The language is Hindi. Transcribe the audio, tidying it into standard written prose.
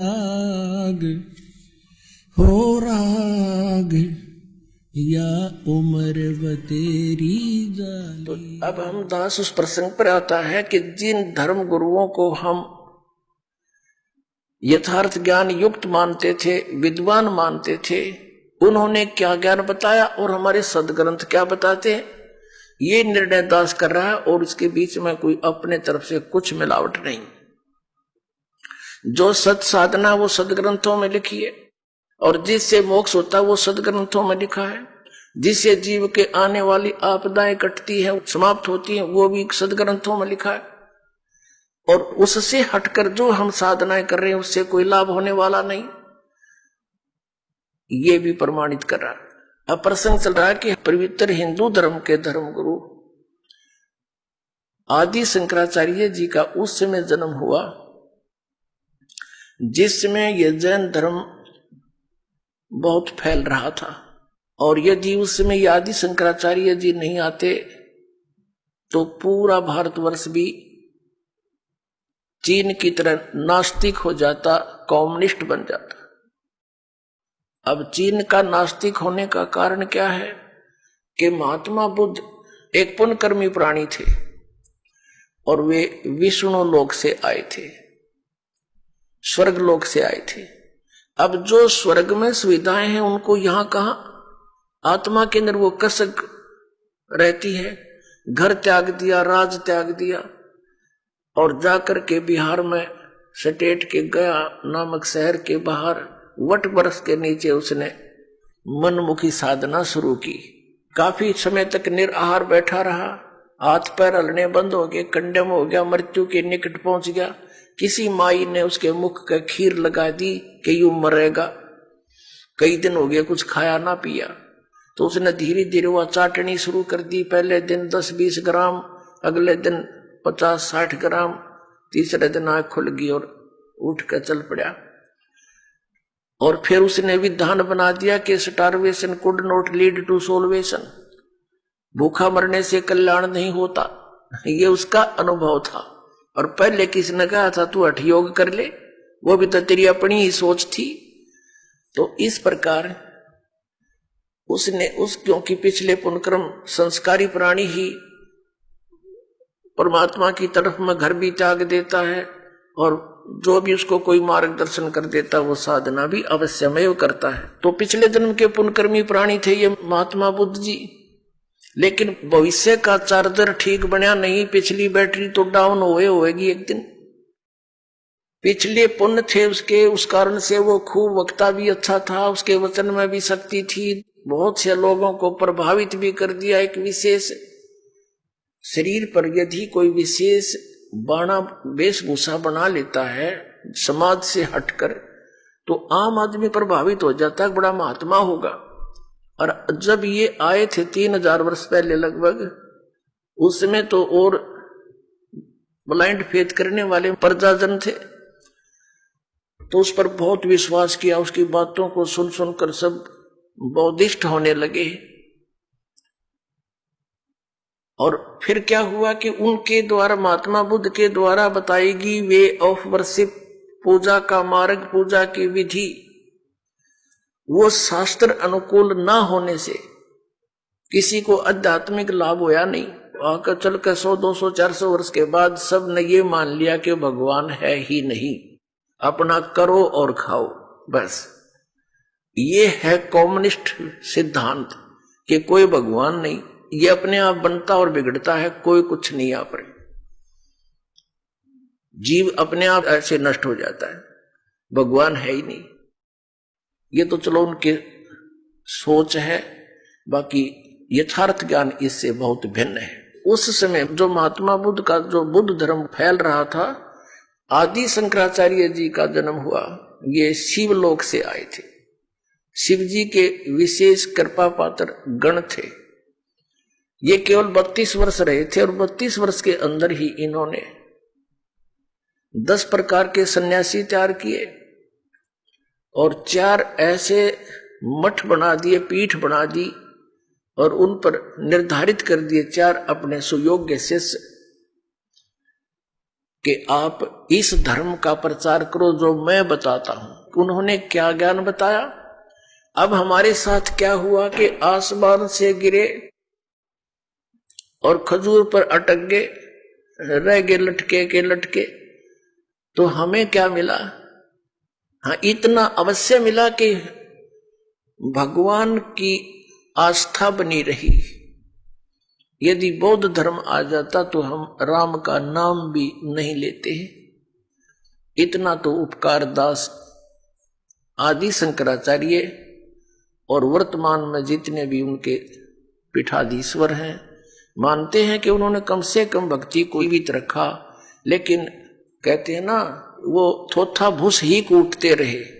राग हो राग या उम्र बतेरी जाली। तो अब हम दास उस प्रसंग पर आता है कि जिन धर्म गुरुओं को हम यथार्थ ज्ञान युक्त मानते थे, विद्वान मानते थे, उन्होंने क्या ज्ञान बताया और हमारे सदग्रंथ क्या बताते हैं, ये निर्णय दास कर रहा है। और इसके बीच में कोई अपने तरफ से कुछ मिलावट नहीं। जो सत साधना वो सदग्रंथों में लिखी है, और जिससे मोक्ष होता है वो सदग्रंथों में लिखा है। जिससे जीव के आने वाली आपदाएं कटती है, समाप्त होती है, वो भी सदग्रंथों में लिखा है। और उससे हटकर जो हम साधनाएं कर रहे हैं उससे कोई लाभ होने वाला नहीं, ये भी प्रमाणित कर रहा है। अब प्रसंग चल रहा है कि पवित्र हिंदू धर्म के धर्मगुरु आदि शंकराचार्य जी का उस समय जन्म हुआ जिसमें यह जैन धर्म बहुत फैल रहा था। और यदि उस समय आदि शंकराचार्य जी नहीं आते तो पूरा भारतवर्ष भी चीन की तरह नास्तिक हो जाता, कम्युनिस्ट बन जाता। अब चीन का नास्तिक होने का कारण क्या है कि महात्मा बुद्ध एक पुण्यकर्मी प्राणी थे और वे विष्णु लोक से आए थे, स्वर्ग लोक से आए थे। अब जो स्वर्ग में सुविधाएं हैं उनको यहां कहां, आत्मा के अंदर वो कसक रहती है। घर त्याग दिया, राज त्याग दिया और जाकर के बिहार में स्टेट के गया नामक शहर के बाहर वट वृक्ष के नीचे उसने मनमुखी साधना शुरू की। काफी समय तक निराहार बैठा रहा, हाथ पैर हलने बंद हो गए, कंडम हो गया, मृत्यु के निकट पहुंच गया। किसी माई ने उसके मुख का खीर लगा दी कि यूं मरेगा। कई दिन हो गए कुछ खाया ना पिया, तो उसने धीरे धीरे वह चाटनी शुरू कर दी। पहले दिन 10-20 ग्राम, अगले दिन 50-60 ग्राम, तीसरे दिन आंख खुल गई और उठ कर चल पड़ा। और फिर उसने विधान बना दिया कि starvation could not lead to salvation, भूखा मरने से कल्याण नहीं होता। ये उसका अनुभव था। और पहले किसने कहा था तू हठ योग कर ले, वो भी तो तेरी अपनी ही सोच थी। तो इस प्रकार उसने क्योंकि पिछले पुण्यक्रम संस्कारी प्राणी ही परमात्मा की तरफ में घर भी त्याग देता है, और जो भी उसको कोई मार्गदर्शन कर देता वो साधना भी अवश्यमेव करता है। तो पिछले जन्म के पुण्यकर्मी प्राणी थे ये महात्मा बुद्ध जी, लेकिन भविष्य का चार्जर ठीक बना नहीं, पिछली बैटरी तो डाउन होएगी एक दिन। पिछले पुण्य थे उसके, उस कारण से वो खूब वक्ता भी अच्छा था, उसके वचन में भी शक्ति थी, बहुत से लोगों को प्रभावित भी कर दिया। एक विशेष शरीर पर यदि कोई विशेष बाणा वेशभूषा बना लेता है समाज से हटकर, तो आम आदमी प्रभावित हो जाता है, बड़ा महात्मा होगा। और जब ये आए थे 3000 वर्ष पहले लगभग, उस समय तो और ब्लाइंड फेथ करने वाले प्रजाजन थे, तो उस पर बहुत विश्वास किया। उसकी बातों को सुन सुनकर सब बौद्धिष्ट होने लगे। और फिर क्या हुआ कि उनके द्वारा, महात्मा बुद्ध के द्वारा बताएगी वे ऑफ वर्शिप, पूजा का मार्ग, पूजा की विधि, वो शास्त्र अनुकूल ना होने से किसी को आध्यात्मिक लाभ होया नहीं। आकर चलकर 100-200-400 वर्ष के बाद सब ने ये मान लिया कि भगवान है ही नहीं, अपना करो और खाओ बस। ये है कम्युनिस्ट सिद्धांत कि कोई भगवान नहीं, ये अपने आप बनता और बिगड़ता है, कोई कुछ नहीं आ पाए, जीव अपने आप ऐसे नष्ट हो जाता है, भगवान है ही नहीं। ये तो चलो उनके सोच है, बाकी यथार्थ ज्ञान इससे बहुत भिन्न है। उस समय जो महात्मा बुद्ध का जो बुद्ध धर्म फैल रहा था, आदि शंकराचार्य जी का जन्म हुआ। ये शिवलोक से आए थे, शिव जी के विशेष कृपा पात्र गण थे। ये केवल 32 वर्ष रहे थे और 32 वर्ष के अंदर ही इन्होंने 10 प्रकार के सन्यासी तैयार किए और 4 ऐसे मठ बना दिए, पीठ बना दी, और उन पर निर्धारित कर दिए 4 अपने सुयोग्य शिष्य। कि आप इस धर्म का प्रचार करो जो मैं बताता हूं। उन्होंने क्या ज्ञान बताया। अब हमारे साथ क्या हुआ कि आसमान से गिरे और खजूर पर अटक गए, रह गए लटके के लटके। तो हमें क्या मिला? हाँ, इतना अवश्य मिला कि भगवान की आस्था बनी रही। यदि बौद्ध धर्म आ जाता तो हम राम का नाम भी नहीं लेते। इतना तो उपकार दास आदि शंकराचार्य और वर्तमान में जितने भी उनके पीठाधीश्वर हैं मानते हैं कि उन्होंने कम से कम भक्ति को जीवित रखा। लेकिन कहते हैं ना, वो थोथा भूस ही कूटते रहे।